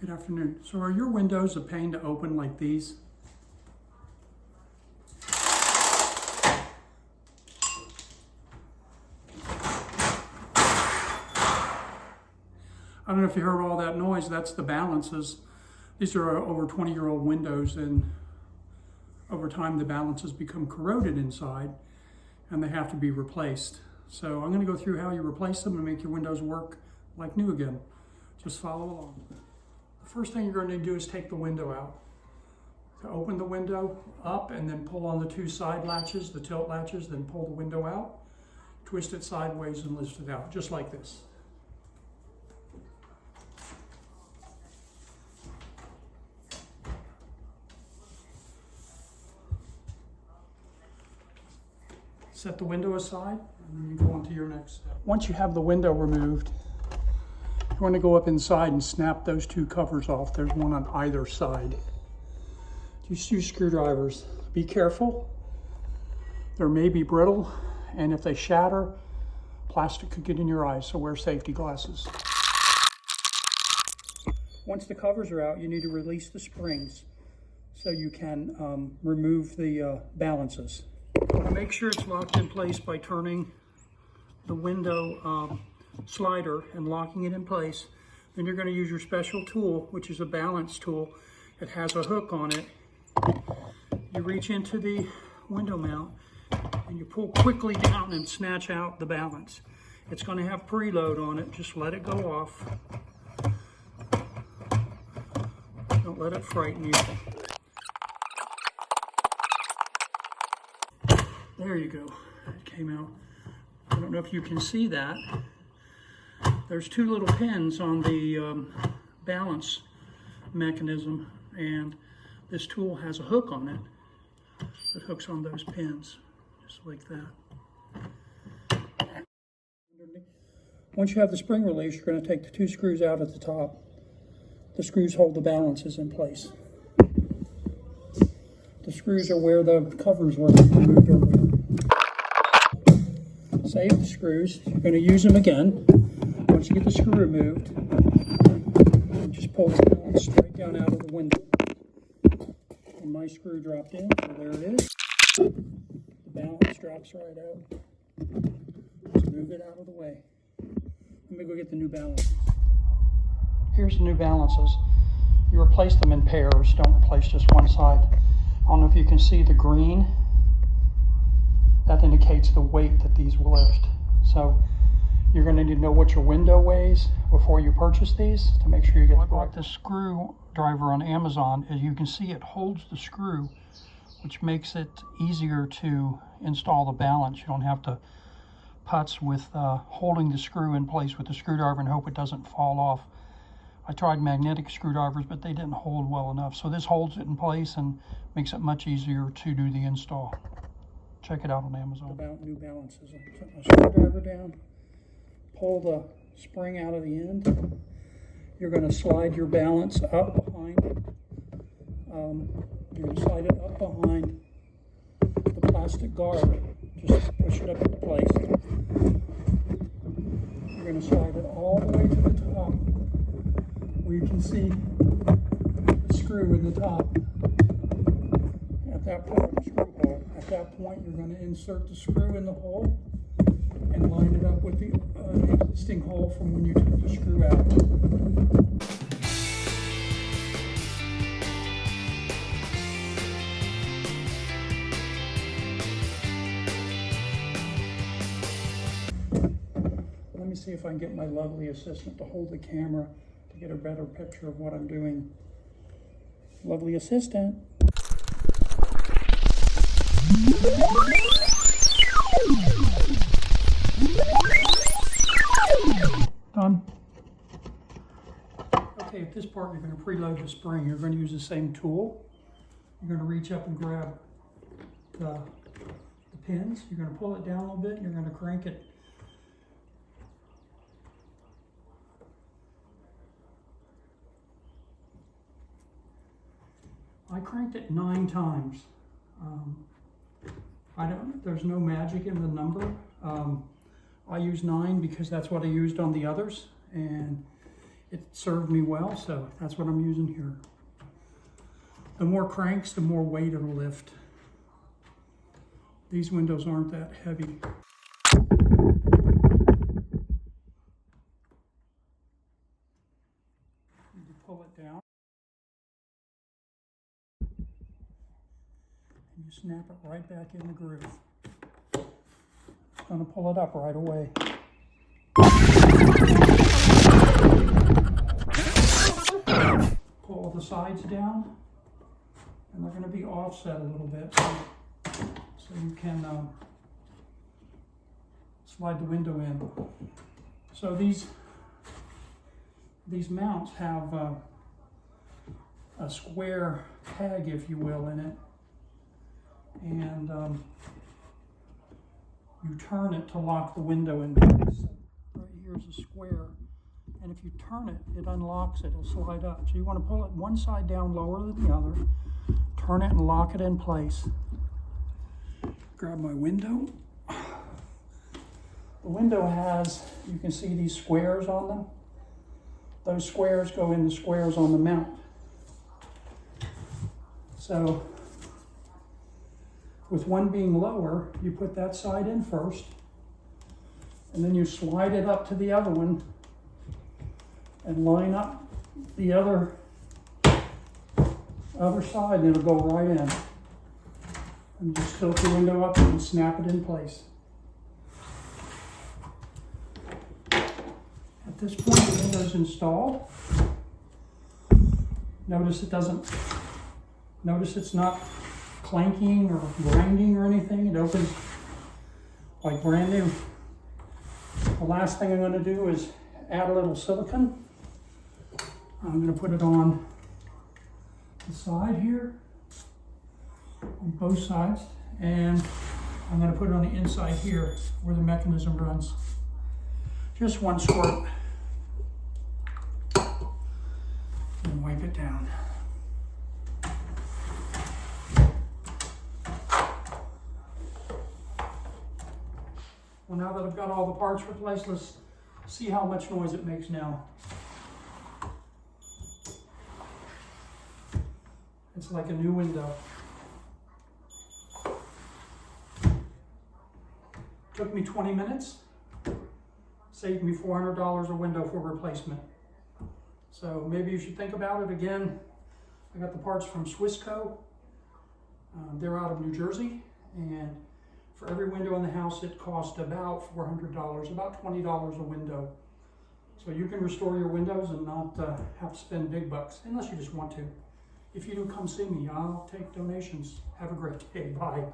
Good afternoon. So are your windows a pain to open like these? I don't know if you heard all that noise. That's the balances. These are over 20-year-old windows, and over time the balances become corroded inside and they have to be replaced. So I'm going to go through how you replace them and make your windows work like new again. Just follow along. The first thing you're going to do is take the window out. To open the window up and then pull on the two side latches, the tilt latches, then pull the window out, twist it sideways and lift it out, just like this. Set the window aside, and then you go on to your next step. Once you have the window removed, you want to go up inside and snap those two covers off. There's one on either side. Just use screwdrivers. Be careful. They may be brittle, and if they shatter, plastic could get in your eyes, so wear safety glasses. Once the covers are out, you need to release the springs so you can remove the balances. Make sure it's locked in place by turning the window slider and locking it in place. Then you're going to use your special tool, which is a balance tool. It has a hook on it. You reach into the window mount and you pull quickly down and snatch out the balance. It's going to have preload on it. Just let it go off. Don't let it frighten you. There you go. It came out. I don't know if you can see that. There's two little pins on the balance mechanism, and this tool has a hook on it that hooks on those pins, just like that. Once you have the spring release, you're going to take the two screws out at the top. The screws hold the balances in place. The screws are where the covers were removed earlier. Save the screws. You're going to use them again. Once you get the screw removed, just pull the balance straight down out of the window. And my screw dropped in, so there it is. The balance drops right out. Just move it out of the way. Let me go get the new balances. Here's the new balances. You replace them in pairs. Don't replace just one side. I don't know if you can see the green. That indicates the weight that these will lift. So you're going to need to know what your window weighs before you purchase these to make sure you get the correct. This screwdriver on Amazon, as you can see, it holds the screw, which makes it easier to install the balance. You don't have to putz with holding the screw in place with the screwdriver and hope it doesn't fall off. I tried magnetic screwdrivers, but they didn't hold well enough. So this holds it in place and makes it much easier to do the install. Check it out on Amazon. About new balances. Put my screwdriver down, pull the spring out of the end. You're going to slide your balance up behind. You're going to slide it up behind the plastic guard. Just push it up into place. You're going to slide it all the way to the top, where you can see the screw in the top. At that point, the screw hole. At that point, you're going to insert the screw in the hole and line it up with the existing hole from when you took the screw out. Let me see if I can get my lovely assistant to hold the camera to get a better picture of what I'm doing. Lovely assistant. Done. Okay, at this part you're going to preload the spring. You're going to use the same tool. You're going to reach up and grab the pins. You're going to pull it down a little bit and you're going to crank it. I cranked it 9 times. There's no magic in the number. I use 9 because that's what I used on the others, and it served me well, so that's what I'm using here. The more cranks, the more weight it'll lift. These windows aren't that heavy. You pull it down. And you snap it right back in the groove. It's going to pull it up right away. Pull the sides down, and they're going to be offset a little bit, so you can slide the window in. So these mounts have a square peg, if you will, in it, and you turn it to lock the window in place. Right here's a square, and if you turn it, it unlocks it. It'll slide up. So you want to pull it one side down lower than the other, turn it and lock it in place. Grab my window. The window has, you can see these squares on them. Those squares go in the squares on the mount. So with one being lower, you put that side in first, and then you slide it up to the other one and line up the other side, and it'll go right in. And just tilt the window up and snap it in place. At this point, the window's installed. Notice it's not clanking or grinding or anything. It opens like brand new. The last thing I'm going to do is add a little silicone. I'm going to put it on the side here, on both sides, and I'm going to put it on the inside here where the mechanism runs. Just one squirt, and wipe it down. Well, now that I've got all the parts replaced, let's see how much noise it makes now. It's like a new window. Took me 20 minutes. Saved me $400 a window for replacement. So maybe you should think about it again. I got the parts from Swissco. They're out of New Jersey, and for every window in the house, it cost about $400, about $20 a window. So you can restore your windows and not have to spend big bucks, unless you just want to. If you do, come see me. I'll take donations. Have a great day. Bye.